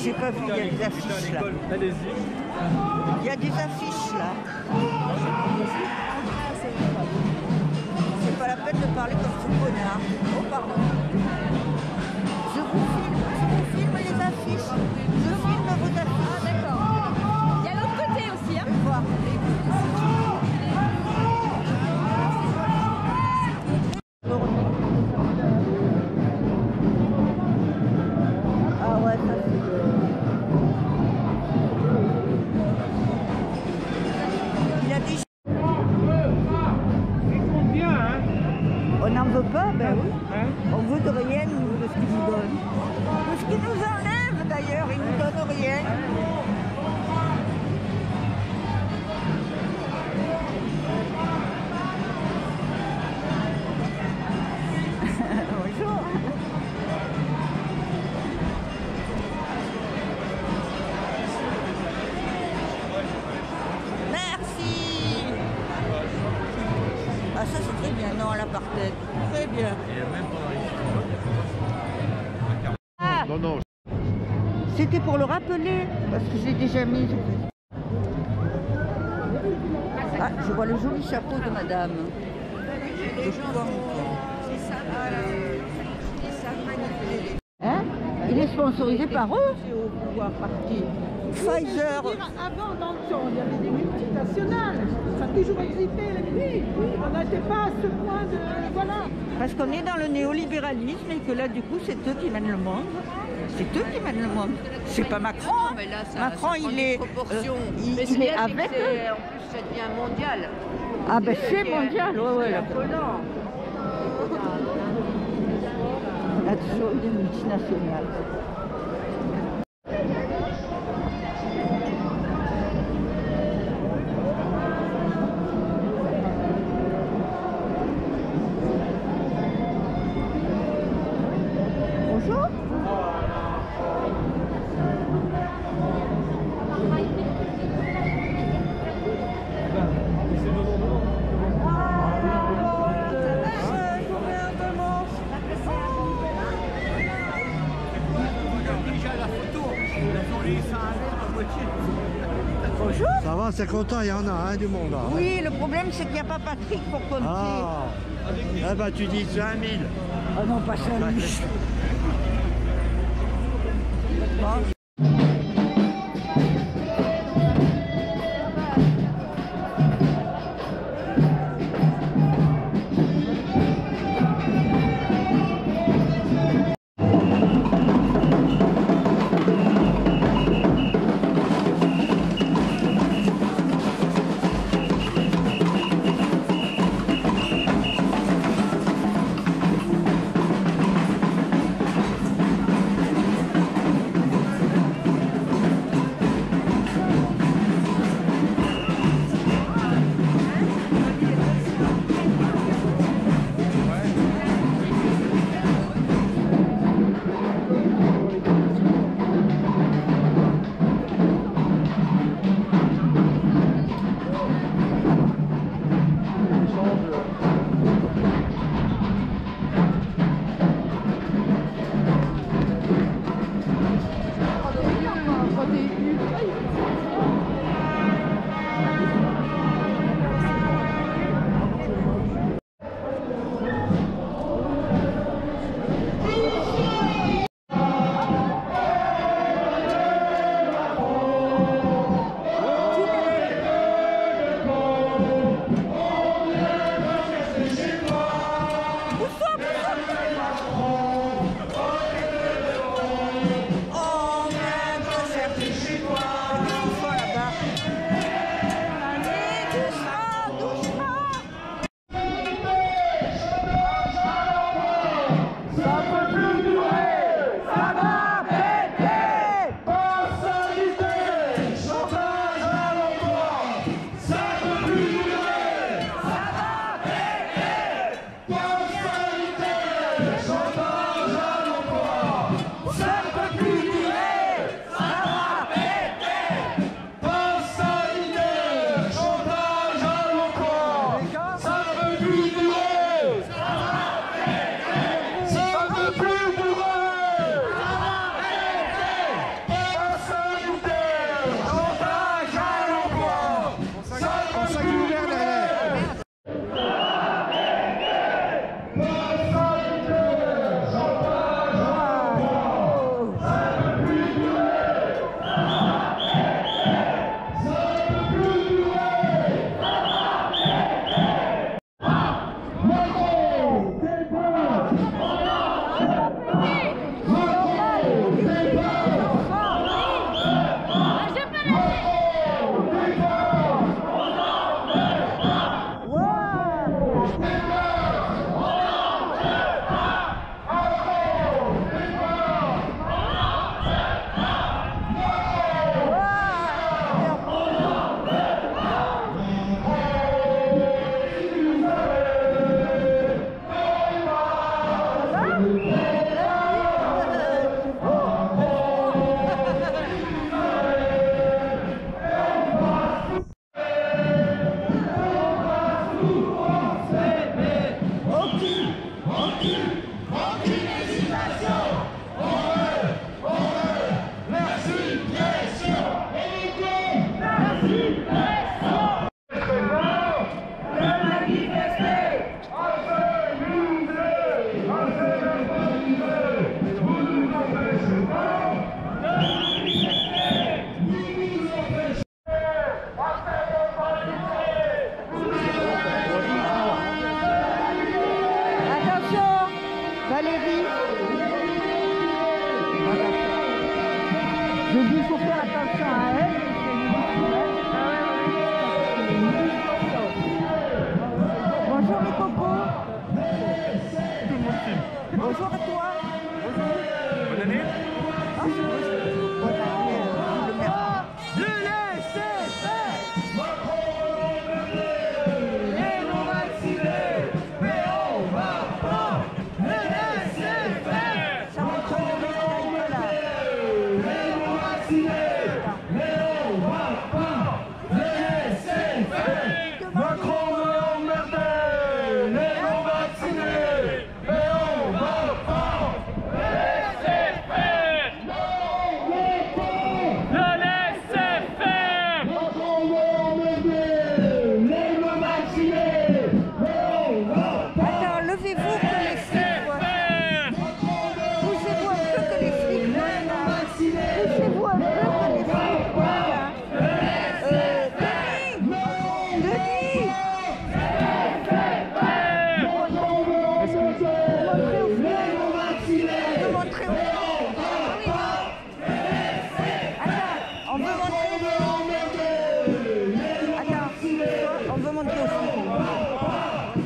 O: J'ai pas vu, il y a des affiches là.
B: Allez-y.
O: Il y a des affiches là. C'est pas la peine de parler comme ce connard. Oh pardon.
F: veut pas, ben oui. On veut de rien, nous, de ce qu'ils nous donnent. De ce qu'ils nous enlèvent, d'ailleurs, ils nous donnent rien. Bonjour. Merci. Ah ça c'est très bien, non à l'apartheid. Très bien. Ah,
Q: Non, non.
F: c'était pour le rappeler, parce que je l'ai déjà mis. Ah, je vois le joli chapeau de madame. Hein? Il est sponsorisé par eux? Pfizer.
T: Avant, dans le temps, il y avait des multinationales. Ça a toujours existé, oui. On n'était pas à ce point de... Voilà.
F: Parce qu'on est dans le néolibéralisme et que là, du coup, c'est eux qui mènent le monde. C'est eux qui mènent le monde. C'est pas Macron.
K: Non, mais là,
F: Macron, il est,
K: il
F: est avec eux.
K: En plus, ça devient mondial.
F: Ah ben c'est mondial, ouais. Là-dessous, des multinationales. Bonjour. Bonjour.
Q: Ça va, c'est content, il y en a hein, du monde. Hein.
F: Oui, le problème c'est qu'il n'y a pas Patrick pour compter.
Q: Ah, eh ben tu dis 5000.
F: Ah non, pas 5000.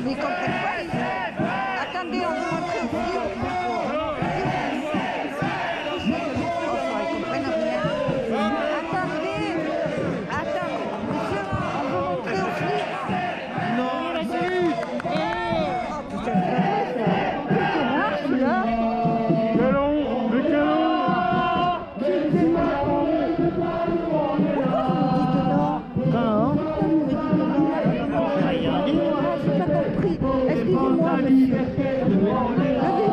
F: Mais ils comprennent pas les gens. Attendez, on vous montre aussi. Ils comprennent rien. Attendez, monsieur, on vous montre aussi. Non, là-dessus. Oh putain, c'est noir celui-là.
R: Calon, le calon.
F: Excusez-moi, monsieur.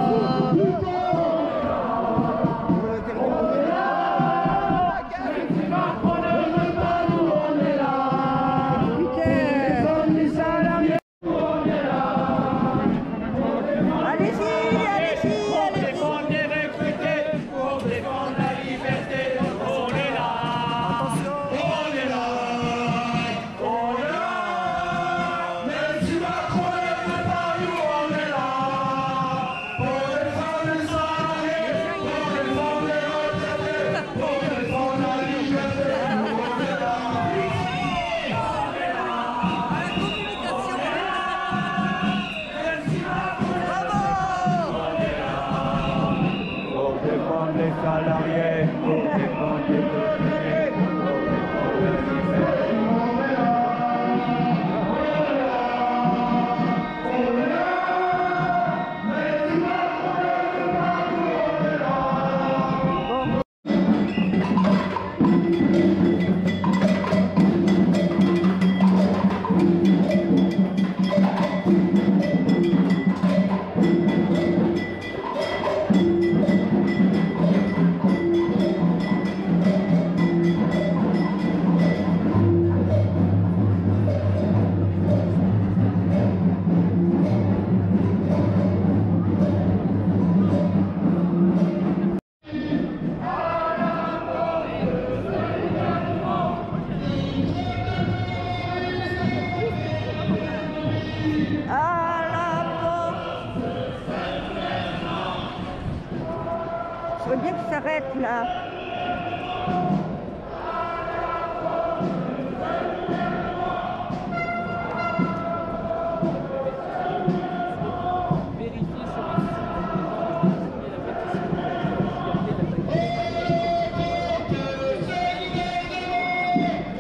F: Je veux bien que ça s'arrête là.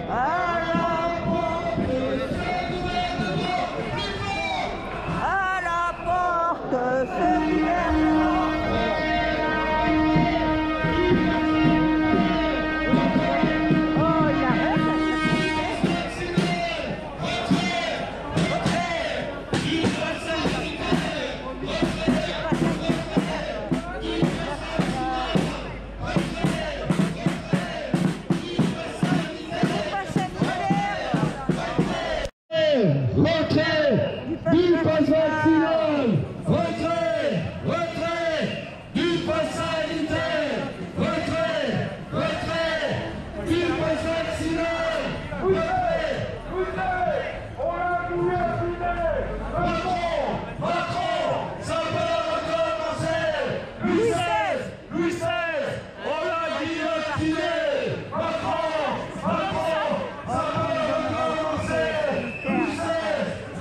F: À la porte,
R: Retrait du pass vaccinal. Retrait du pass sanitaire. Retrait du pass vaccinal. On a tout vacciné. Macron, ça peut recommencer. Louis XVI, on l'a guillotiné. Macron, ça peut recommencer.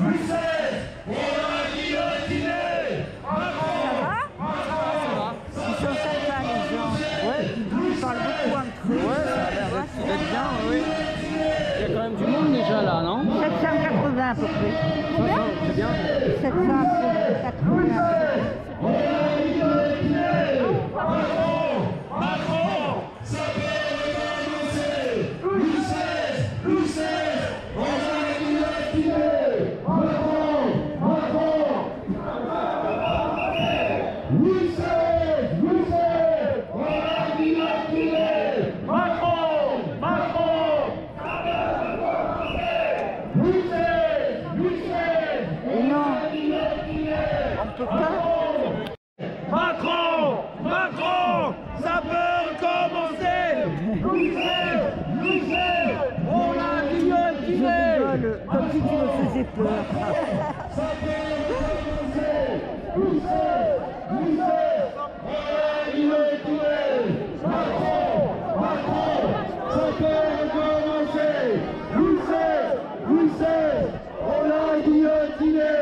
R: Louis XVI, on l'a guillotiné.
F: Ils sont sympas les gens. Ouais, ils parlent beaucoup entre eux.
P: Ouais, ça a l'air d'être bien, oui. Il y a quand même du monde déjà là, non?
F: 780 à peu près.
P: Combien? C'est bien.
F: 780.
R: Macron, ça peut recommencer. Louis XVI, on l'a guillotiné. Macron. Louis XVI, on l'a guillotiné. Macron. Louis XVI,
F: Et non, on peut pas.
R: Macron, ça peut recommencer. Louis XVI, on l'a
F: Je
R: guillotiné.
F: rigole, comme si tu me faisais peur.
R: Ça peut recommencer. Louis XVI, on l'a guillotiné. Macron, ça peut recommencer. Louis XVI, on l'a guillotiné.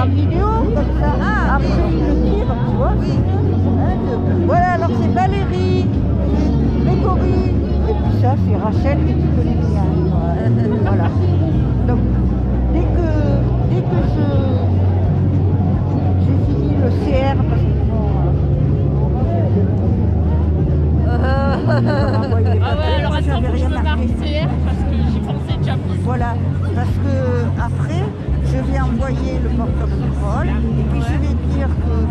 F: en vidéo, comme ça. Après, il le tire, tu vois. Voilà, alors c'est Valérie, Grégory, et puis ça, c'est Rachel que tu connais bien. Voilà. Donc, dès que j'ai fini le CR, parce que
E: Ah ouais, alors attends, faut que je me marque CR parce que j'y pensais déjà plus.
F: Voilà, parce que après, je vais envoyer le porte-contrôle et puis je vais dire que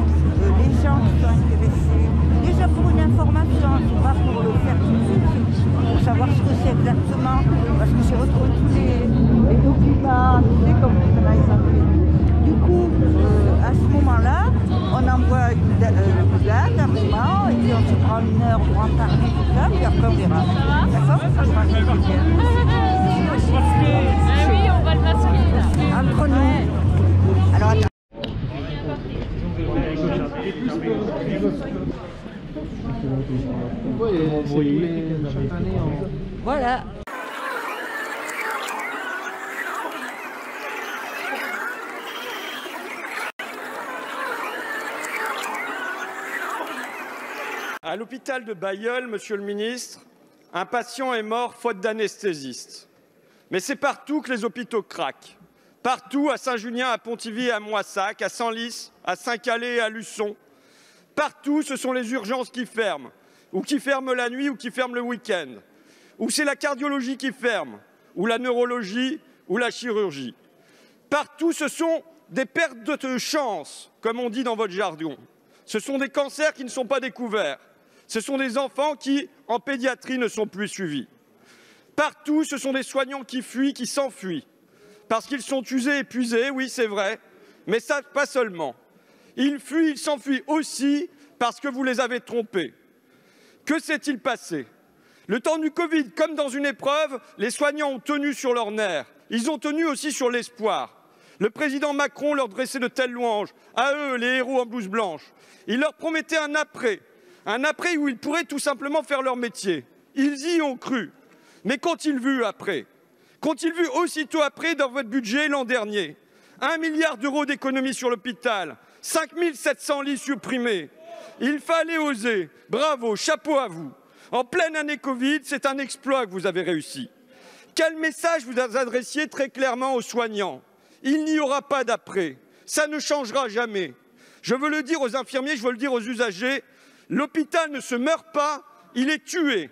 F: les gens qui sont intéressés, déjà pour une information, c'est pas pour le faire tout de suite, pour savoir ce que c'est exactement, parce que j'ai retrouvé tous les documents, tu sais, comme on a évalué. Du coup, à ce moment-là, on envoie une date, un moment, et puis on se prend une heure pour en parler, tout ça, puis après on verra. D'accord? Ça sera bien.
E: Oui, on va le masquer là.
F: Entre nous. Alors attends. Voilà.
D: À l'hôpital de Bailleul, monsieur le ministre, un patient est mort faute d'anesthésiste. Mais c'est partout que les hôpitaux craquent. Partout, à Saint-Junien, à Pontivy, à Moissac, à Senlis, à Saint-Calais et à Luçon. Partout, ce sont les urgences qui ferment, ou qui ferment la nuit, ou qui ferment le week-end. Ou c'est la cardiologie qui ferme, ou la neurologie, ou la chirurgie. Partout, ce sont des pertes de chance, comme on dit dans votre jargon. Ce sont des cancers qui ne sont pas découverts. Ce sont des enfants qui, en pédiatrie, ne sont plus suivis. Partout, ce sont des soignants qui fuient, qui s'enfuient. Parce qu'ils sont usés, épuisés, oui, c'est vrai, mais ça, pas seulement. Ils fuient, ils s'enfuient aussi parce que vous les avez trompés. Que s'est-il passé? Le temps du Covid, comme dans une épreuve, les soignants ont tenu sur leurs nerfs. Ils ont tenu aussi sur l'espoir. Le président Macron leur dressait de telles louanges, à eux, les héros en blouse blanche. Il leur promettait un après où ils pourraient tout simplement faire leur métier. Ils y ont cru. Mais qu'ont-ils vu après? Qu'ont-ils vu aussitôt après dans votre budget l'an dernier? 1 milliard d'euros d'économies sur l'hôpital, 5 700 lits supprimés. Il fallait oser. Bravo, chapeau à vous. En pleine année Covid, c'est un exploit que vous avez réussi. Quel message vous adressiez très clairement aux soignants? Il n'y aura pas d'après. Ça ne changera jamais. Je veux le dire aux infirmiers, je veux le dire aux usagers. L'hôpital ne se meurt pas, il est tué.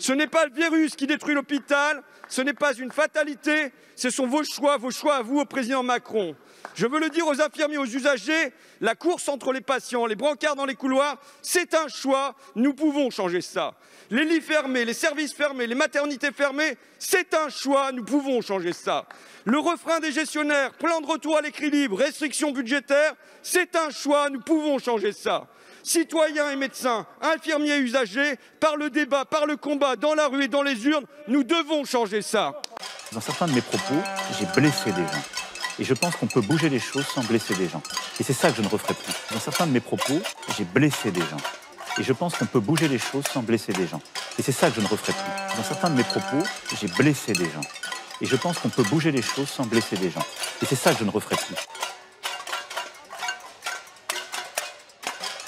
D: Ce n'est pas le virus qui détruit l'hôpital, ce n'est pas une fatalité, ce sont vos choix à vous, au président Macron. Je veux le dire aux infirmiers, aux usagers, la course entre les patients, les brancards dans les couloirs, c'est un choix, nous pouvons changer ça. Les lits fermés, les services fermés, les maternités fermées, c'est un choix, nous pouvons changer ça. Le refrain des gestionnaires, plan de retour à l'équilibre, restrictions budgétaires, c'est un choix, nous pouvons changer ça. Citoyens et médecins, infirmiers et usagers, par le débat, par le combat, dans la rue et dans les urnes, nous devons changer ça.
U: Dans certains de mes propos, j'ai blessé des gens. Et je pense qu'on peut bouger les choses sans blesser des gens. Et c'est ça que je ne referai plus. Dans certains de mes propos, j'ai blessé des gens. Et je pense qu'on peut bouger les choses sans blesser des gens. Et c'est ça que je ne referai plus. Dans certains de mes propos, j'ai blessé des gens. Et je pense qu'on peut bouger les choses sans blesser des gens. Et c'est ça que je ne referai plus.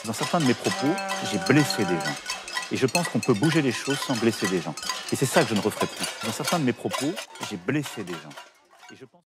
U: Dans certains de mes propos, j'ai blessé des gens. Et je pense qu'on peut bouger les choses sans blesser des gens. Et c'est ça que je ne referai plus. Dans certains de mes propos, j'ai blessé des gens. Et je pense...